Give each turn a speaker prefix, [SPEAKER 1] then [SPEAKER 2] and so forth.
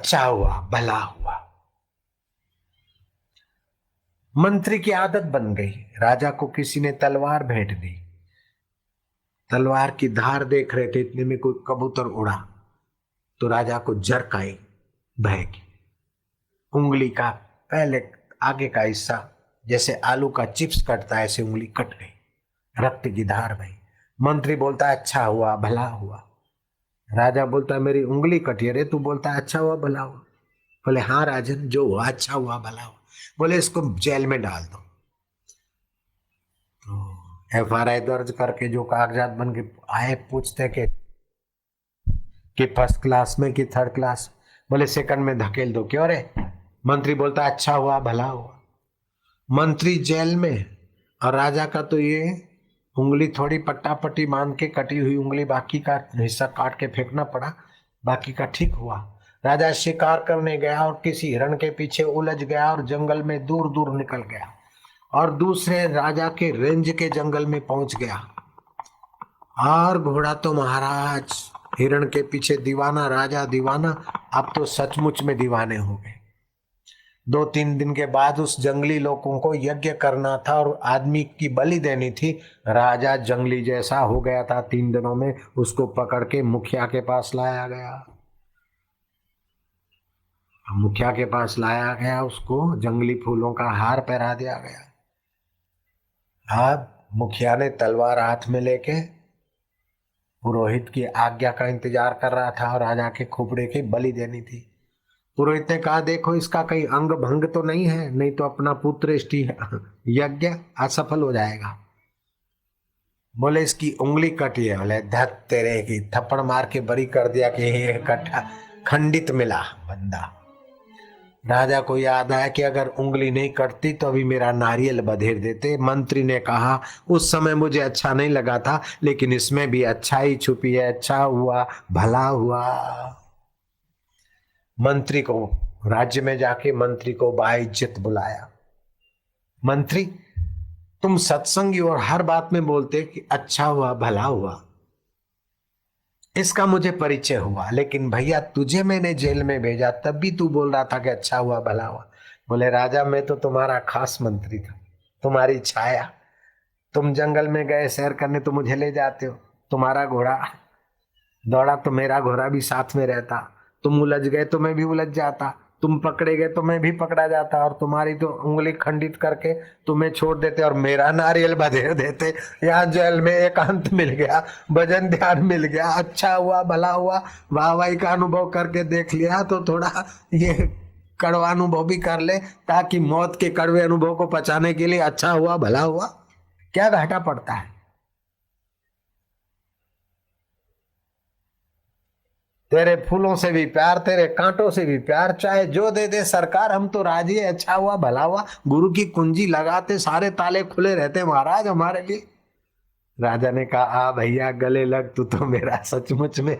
[SPEAKER 1] अच्छा हुआ भला हुआ। मंत्री की आदत बन गई। राजा को किसी ने तलवार भेंट दी। तलवार की धार देख रहे थे, इतने में कोई कबूतर उड़ा तो राजा को जरक आई भय की। उंगली का पहले आगे का हिस्सा जैसे आलू का चिप्स कटता है ऐसे उंगली कट गई, रक्त की धार बही। मंत्री बोलता है अच्छा हुआ भला हुआ। राजा बोलता है मेरी उंगली कटी है रे, तू बोलता है अच्छा हुआ भला हुआ। बोले हाँ राजन, जो हुआ अच्छा हुआ भला हुआ। बोले इसको जेल में डाल दो। तो FRI दर्ज करके जो कागजात बन के आए, पूछते कि फर्स्ट क्लास में कि थर्ड क्लास। बोले सेकंड में धकेल दो। क्यों रे? मंत्री बोलता अच्छा हुआ भला हुआ। मंत्री जेल में और राजा का तो ये उंगली थोड़ी पट्टा पट्टी मान के कटी हुई उंगली, बाकी का हिस्सा काट के फेंकना पड़ा, बाकी का ठीक हुआ। राजा शिकार करने गया और किसी हिरण के पीछे उलझ गया और जंगल में दूर दूर निकल गया और दूसरे राजा के रेंज के जंगल में पहुंच गया। और घोड़ा तो महाराज हिरण के पीछे दीवाना, राजा दीवाना, अब तो सचमुच में दीवाने हो गए। 2-3 दिन के बाद उस जंगली लोगों को यज्ञ करना था और आदमी की बलि देनी थी। राजा जंगली जैसा हो गया था, 3 दिनों में उसको पकड़ के मुखिया के पास लाया गया। मुखिया के पास लाया गया, उसको जंगली फूलों का हार पहना दिया गया। अब मुखिया ने तलवार हाथ में लेके पुरोहित की आज्ञा का इंतजार कर रहा था और राजा के खोपड़े की बलि देनी थी। पुरोहित ने कहा देखो इसका कहीं अंग भंग तो नहीं है, नहीं तो अपना पुत्र यज्ञ असफल हो जाएगा। बोले इसकी उंगली कटी है। बोले धत तेरे की, थप्पड़ मार के बरी कर दिया कि ये कटा खंडित मिला बंदा। राजा को याद आया कि अगर उंगली नहीं कटती तो अभी मेरा नारियल बधेर देते। मंत्री ने कहा उस समय मुझे अच्छा नहीं लगा था, लेकिन इसमें भी अच्छाई छुपी है, अच्छा हुआ भला हुआ। मंत्री को राज्य में जाके मंत्री को बाइज्जत बुलाया। मंत्री तुम सत्संगी और हर बात में बोलते कि अच्छा हुआ भला हुआ, इसका मुझे परिचय हुआ, लेकिन भैया तुझे मैंने जेल में भेजा तब भी तू बोल रहा था कि अच्छा हुआ भला हुआ। बोले राजा मैं तो तुम्हारा खास मंत्री था, तुम्हारी छाया। तुम जंगल में गए सैर करने तो मुझे ले जाते हो, तुम्हारा घोड़ा दौड़ा तो मेरा घोड़ा भी साथ में रहता, तुम उलझ गए तो मैं भी उलझ जाता, तुम पकड़े गए तो मैं भी पकड़ा जाता, और तुम्हारी तो उंगली खंडित करके तुम्हें छोड़ देते और मेरा नारियल बधेर देते। यहाँ जेल में एकांत मिल गया, भजन ध्यान मिल गया, अच्छा हुआ भला हुआ। वाहवाही का अनुभव करके देख लिया तो थोड़ा ये कड़वा अनुभव भी कर ले, ताकि मौत के कड़वे अनुभव को पचाने के लिए अच्छा हुआ भला हुआ क्या घाटा पड़ता है। तेरे फूलों से भी प्यार, तेरे कांटों से भी प्यार, चाहे जो दे दे सरकार, हम तो राजी है। अच्छा हुआ भला हुआ, गुरु की कुंजी लगाते सारे ताले खुले रहते महाराज हमारे लिए। राजा ने कहा आ भैया गले लग, तू तो मेरा सचमुच में